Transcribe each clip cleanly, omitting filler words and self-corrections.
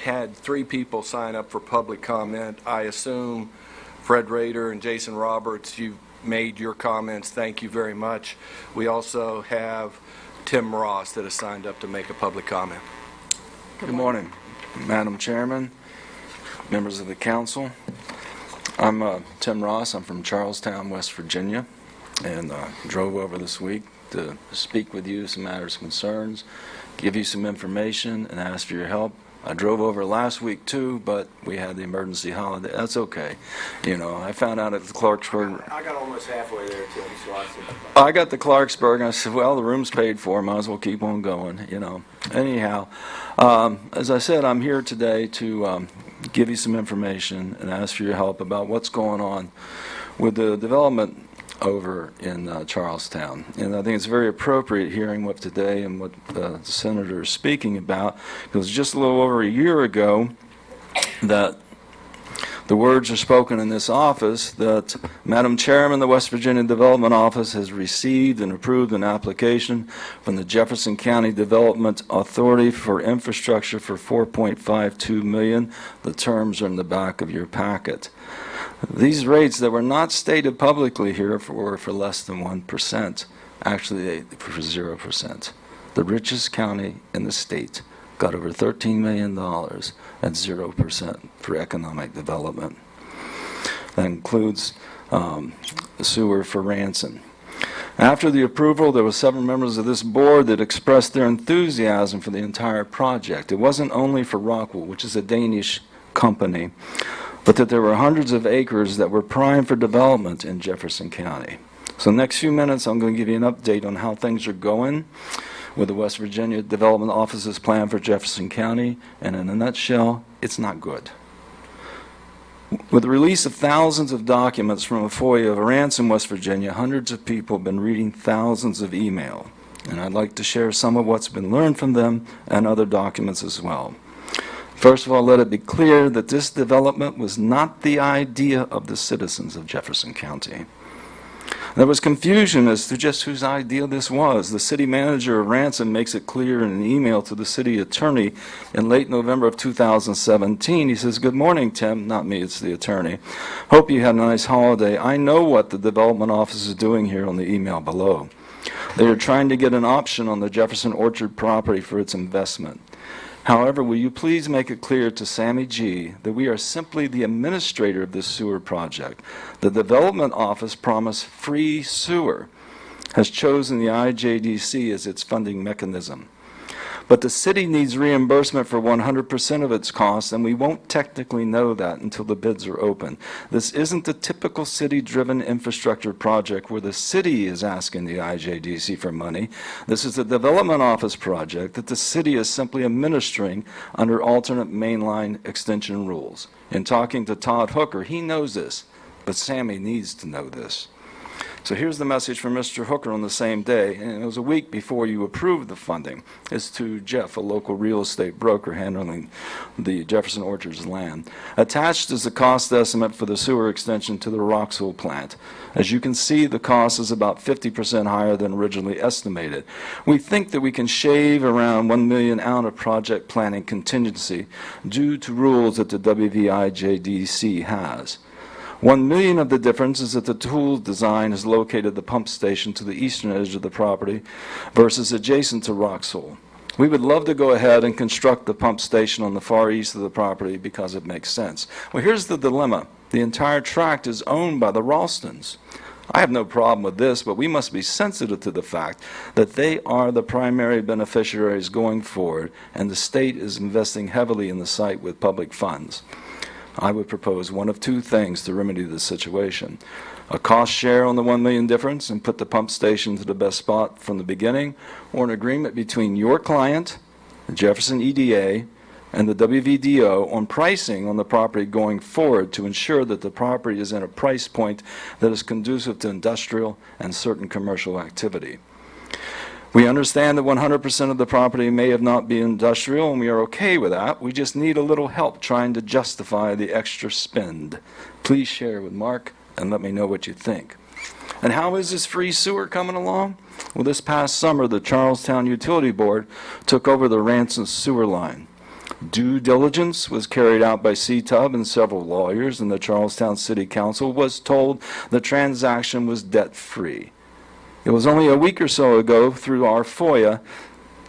had 3 people sign up for public comment. I assume Fred Rader and Jason Roberts, you've made your comments. Thank you very much. We also have Tim Ross that has signed up to make a public comment. Good morning, Madam Chairman, members of the council. I'm Tim Ross. I'm from Charlestown, West Virginia, and drove over this week to speak with you some matters of concerns, give you some information, and ask for your help. I drove over last week too, but we had the emergency holiday. That's okay. You know, I found out at the Clarksburg. I got almost halfway there too, so I got to Clarksburg, and I said, well, the room's paid for. Might as well keep on going, you know. Anyhow, as I said, I'm here today to give you some information and ask for your help about what's going on with the development over in Charlestown. And I think it's very appropriate hearing what today and what the senator is speaking about, because just a little over a year ago that the words are spoken in this office that Madam Chairman, the West Virginia Development Office has received and approved an application from the Jefferson County Development Authority for infrastructure for $4.52 million. The terms are in the back of your packet. These rates that were not stated publicly here were for less than 1%, actually for 0%. The richest county in the state got over $13 million at 0% for economic development. That includes sewer for Ranson. After the approval, there were 7 members of this board that expressed their enthusiasm for the entire project. It wasn't only for Rockwool, which is a Danish company, but that there were hundreds of acres that were primed for development in Jefferson County. So next few minutes, I'm going to give you an update on how things are going with the West Virginia Development Office's plan for Jefferson County, and in a nutshell, it's not good. With the release of thousands of documents from a FOIA of Ransom, West Virginia, hundreds of people have been reading thousands of email, and I'd like to share some of what's been learned from them and other documents as well. First of all, let it be clear that this development was not the idea of the citizens of Jefferson County. There was confusion as to just whose idea this was. The city manager of Ransom makes it clear in an email to the city attorney in late November of 2017. He says, "Good morning, Tim." Not me, it's the attorney. "Hope you had a nice holiday. I know what the development office is doing here on the email below. They are trying to get an option on the Jefferson Orchard property for its investment. However, will you please make it clear to Sammy G. that we are simply the administrator of this sewer project. The development office promised free sewer, has chosen the IJDC as its funding mechanism. But the city needs reimbursement for 100% of its costs, and we won't technically know that until the bids are open. This isn't the typical city-driven infrastructure project where the city is asking the IJDC for money. This is a development office project that the city is simply administering under alternate mainline extension rules. In talking to Todd Hooker, he knows this, but Sammy needs to know this." So here's the message from Mr. Hooker on the same day, and it was a week before you approved the funding. It's to Jeff, a local real estate broker handling the Jefferson Orchards land. "Attached is the cost estimate for the sewer extension to the Roxville plant. As you can see, the cost is about 50% higher than originally estimated. We think that we can shave around $1 million out of project planning contingency due to rules that the WVIJDC has. $1 million of the difference is that the tool design is located at the pump station to the eastern edge of the property versus adjacent to Roxville. We would love to go ahead and construct the pump station on the far east of the property because it makes sense." Well, here's the dilemma. The entire tract is owned by the Ralstons. I have no problem with this, but we must be sensitive to the fact that they are the primary beneficiaries going forward, and the state is investing heavily in the site with public funds. I would propose one of 2 things to remedy this situation: a cost share on the $1 million difference and put the pump station to the best spot from the beginning, or an agreement between your client, the Jefferson EDA, and the WVDO on pricing on the property going forward to ensure that the property is in a price point that is conducive to industrial and certain commercial activity. We understand that 100% of the property may have not been industrial, and we are okay with that. We just need a little help trying to justify the extra spend. Please share with Mark and let me know what you think. And how is this free sewer coming along? Well, this past summer, the Charlestown Utility Board took over the Ransom sewer line. Due diligence was carried out by CTUB and several lawyers, and the Charlestown City Council was told the transaction was debt-free. It was only a week or so ago, through our FOIA,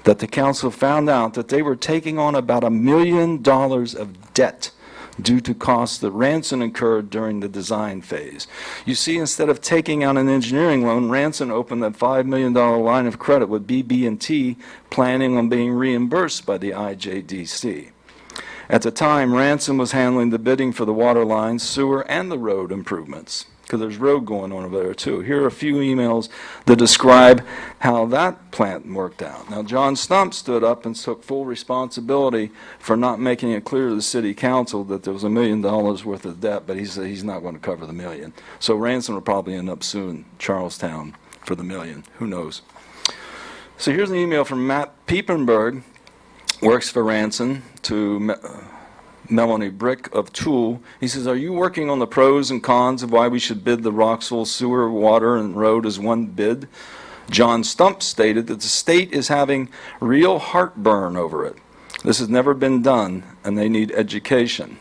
that the council found out that they were taking on about $1 million of debt due to costs that Ranson incurred during the design phase. You see, instead of taking out an engineering loan, Ranson opened a $5 million line of credit with BB&T, planning on being reimbursed by the IJDC. At the time, Ranson was handling the bidding for the water line, sewer, and the road improvements, because there's road going on over there too. Here are a few emails that describe how that plant worked out. Now, John Stump stood up and took full responsibility for not making it clear to the city council that there was $1 million worth of debt, but he said he's not going to cover the $1 million. So Ransom will probably end up suing Charlestown for the $1 million. Who knows? So here's an email from Matt Piepenberg, works for Ransom, to Melanie Brick of Tool. He says, are you working on the pros and cons of why we should bid the Roxville sewer, water, and road as one bid? John Stump stated that the state is having real heartburn over it. This has never been done, and they need education.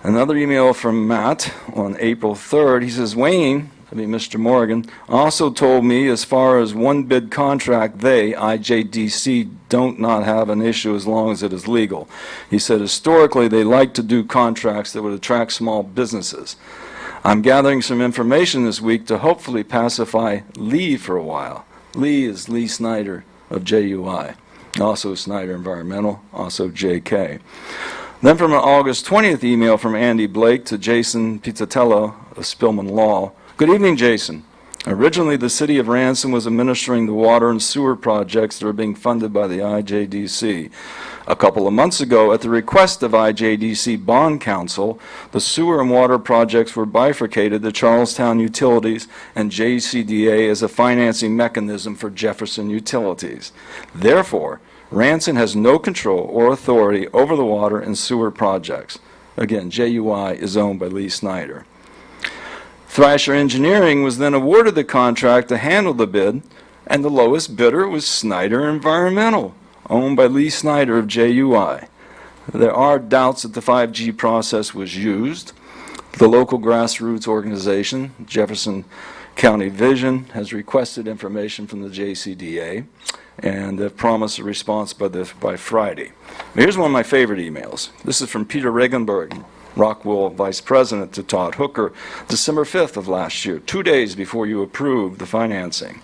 Another email from Matt on April 3rd. He says, Wayne, I mean Mr. Morgan, also told me as far as one bid contract, they, IJDC, don't not have an issue as long as it is legal. He said historically they like to do contracts that would attract small businesses. I'm gathering some information this week to hopefully pacify Lee for a while. Lee is Lee Snyder of JUI, also Snyder Environmental, also JK. Then from an August 20th email from Andy Blake to Jason Pizzatello of Spillman Law. Good evening, Jason. Originally, the city of Ransom was administering the water and sewer projects that are being funded by the IJDC. A couple of months ago, at the request of IJDC Bond Council, the sewer and water projects were bifurcated to Charlestown Utilities and JCDA as a financing mechanism for Jefferson Utilities. Therefore, Ransom has no control or authority over the water and sewer projects. Again, JUI is owned by Lee Snyder. Thrasher Engineering was then awarded the contract to handle the bid, and the lowest bidder was Snyder Environmental, owned by Lee Snyder of JUI. There are doubts that the 5G process was used. The local grassroots organization, Jefferson County Vision, has requested information from the JCDA, and they've promised a response by Friday. Here's one of my favorite emails. This is from Peter Regenberg, Rockwell Vice President, to Todd Hooker, December 5th of last year, 2 days before you approved the financing.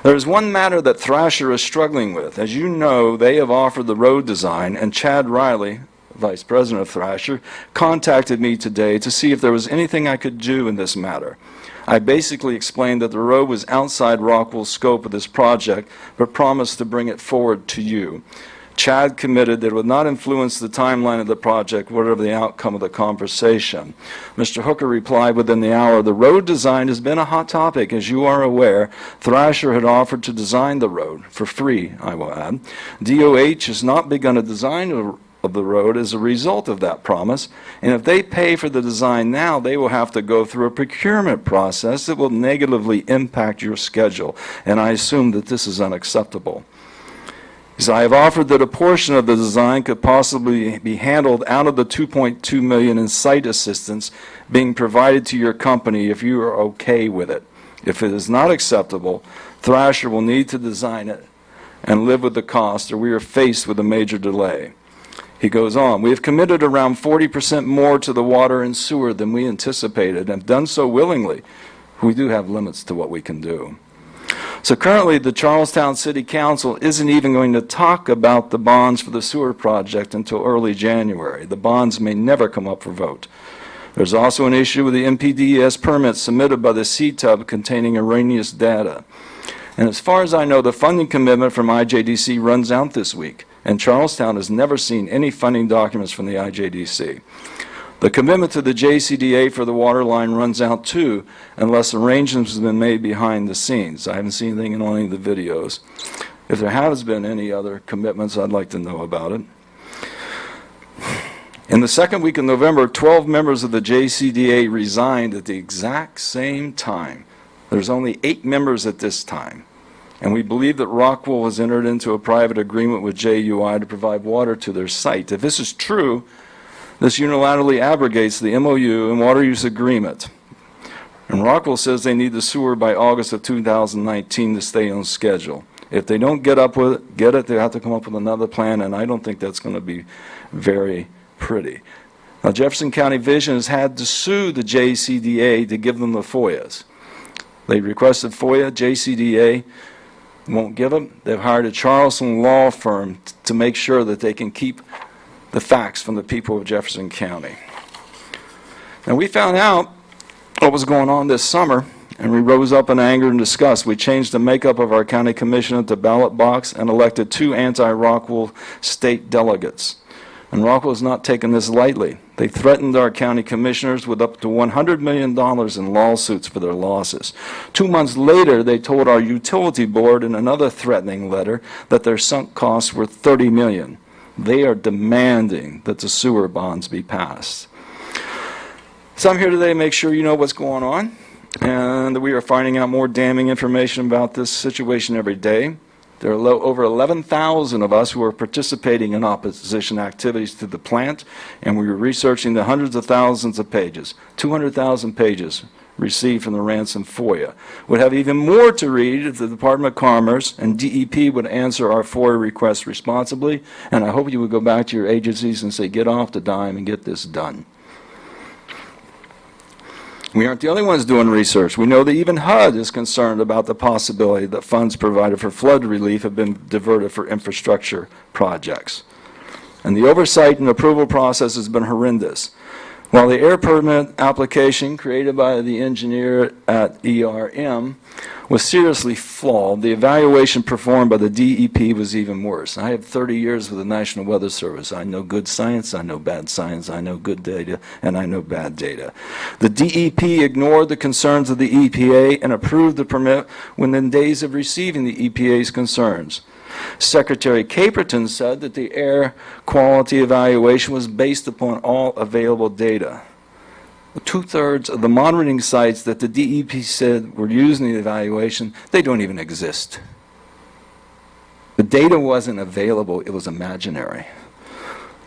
There is one matter that Thrasher is struggling with. As you know, they have offered the road design, and Chad Riley, Vice President of Thrasher, contacted me today to see if there was anything I could do in this matter. I basically explained that the road was outside Rockwell's scope of this project, but promised to bring it forward to you. Chad committed that it would not influence the timeline of the project, whatever the outcome of the conversation. Mr. Hooker replied within the hour, the road design has been a hot topic. As you are aware, Thrasher had offered to design the road, for free, I will add. DOH has not begun a design of the road as a result of that promise, and if they pay for the design now, they will have to go through a procurement process that will negatively impact your schedule, and I assume that this is unacceptable. He said, I have offered that a portion of the design could possibly be handled out of the $2.2 million in site assistance being provided to your company if you are okay with it. If it is not acceptable, Thrasher will need to design it and live with the cost, or we are faced with a major delay. He goes on, we have committed around 40% more to the water and sewer than we anticipated, and have done so willingly. We do have limits to what we can do. So currently, the Charlestown City Council isn't even going to talk about the bonds for the sewer project until early January. The bonds may never come up for vote. There's also an issue with the NPDES permit submitted by the CTUB containing erroneous data. And as far as I know, the funding commitment from IJDC runs out this week, and Charlestown has never seen any funding documents from the IJDC. The commitment to the JCDA for the water line runs out too, unless arrangements have been made behind the scenes. I haven't seen anything in any of the videos. If there has been any other commitments, I'd like to know about it. In the second week of November, 12 members of the JCDA resigned at the exact same time. There's only 8 members at this time. and we believe that Rockwell has entered into a private agreement with JUI to provide water to their site. If this is true, this unilaterally abrogates the MOU and water use agreement. And Rockwell says they need the sewer by August of 2019 to stay on schedule. If they don't get it, they have to come up with another plan, and I don't think that's going to be very pretty. Now, Jefferson County Vision has had to sue the JCDA to give them the FOIAs. They requested FOIA, JCDA won't give them. They've hired a Charleston law firm to make sure that they can keep the facts from the people of Jefferson County. Now, we found out what was going on this summer, and we rose up in anger and disgust. We changed the makeup of our county commission at the ballot box and elected 2 anti-Rockwell state delegates. And Rockwell has not taken this lightly. They threatened our county commissioners with up to $100 million in lawsuits for their losses. 2 months later, they told our utility board in another threatening letter that their sunk costs were $30 million. They are demanding that the sewer bonds be passed. So I'm here today to make sure you know what's going on, and that we are finding out more damning information about this situation every day. There are over 11,000 of us who are participating in opposition activities to the plant, and we are researching the hundreds of thousands of pages, 200,000 pages received from the ransom FOIA. We'd have even more to read if the Department of Commerce and DEP would answer our FOIA requests responsibly, and I hope you would go back to your agencies and say, get off the dime and get this done. We aren't the only ones doing research. We know that even HUD is concerned about the possibility that funds provided for flood relief have been diverted for infrastructure projects. And the oversight and approval process has been horrendous. While the air permit application created by the engineer at ERM was seriously flawed, the evaluation performed by the DEP was even worse. I have 30 years with the National Weather Service. I know good science, I know bad science, I know good data, and I know bad data. The DEP ignored the concerns of the EPA and approved the permit within days of receiving the EPA's concerns. Secretary Caperton said that the air quality evaluation was based upon all available data. 2/3 of the monitoring sites that the DEP said were used in the evaluation, they don't even exist. The data wasn't available, it was imaginary.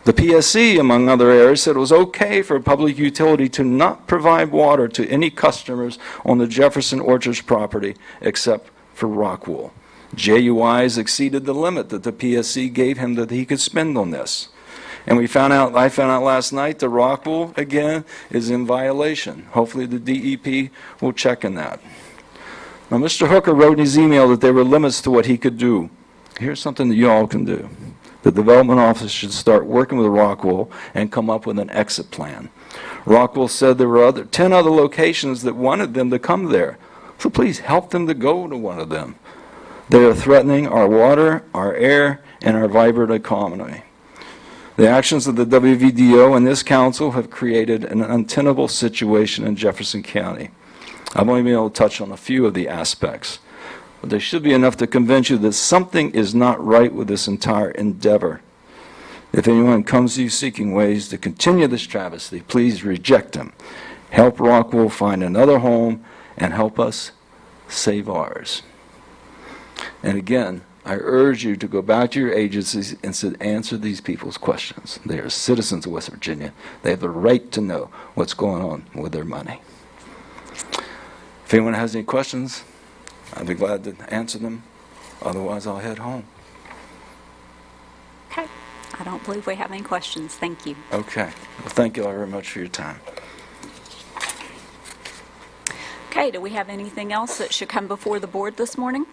The PSC, among other areas, said it was okay for a public utility to not provide water to any customers on the Jefferson Orchards property except for Rockwell. JUI has exceeded the limit that the PSC gave him that he could spend on this. And I found out last night that Rockwell, again, is in violation. Hopefully the DEP will check in that. Now, Mr. Hooker wrote in his email that there were limits to what he could do. Here's something that you all can do. The development office should start working with Rockwell and come up with an exit plan. Rockwell said there were 10 other locations that wanted them to come there. So please help them to go to one of them. They are threatening our water, our air, and our vibrant economy. The actions of the WVDO and this council have created an untenable situation in Jefferson County. I've only been able to touch on a few of the aspects, but there should be enough to convince you that something is not right with this entire endeavor. If anyone comes to you seeking ways to continue this travesty, please reject them. Help Rockwell find another home and help us save ours. And again, I urge you to go back to your agencies and answer these people's questions. They are citizens of West Virginia. They have the right to know what's going on with their money. If anyone has any questions, I'd be glad to answer them. Otherwise, I'll head home. Okay. I don't believe we have any questions. Thank you. Okay. Well, thank you all very much for your time. Okay, do we have anything else that should come before the board this morning?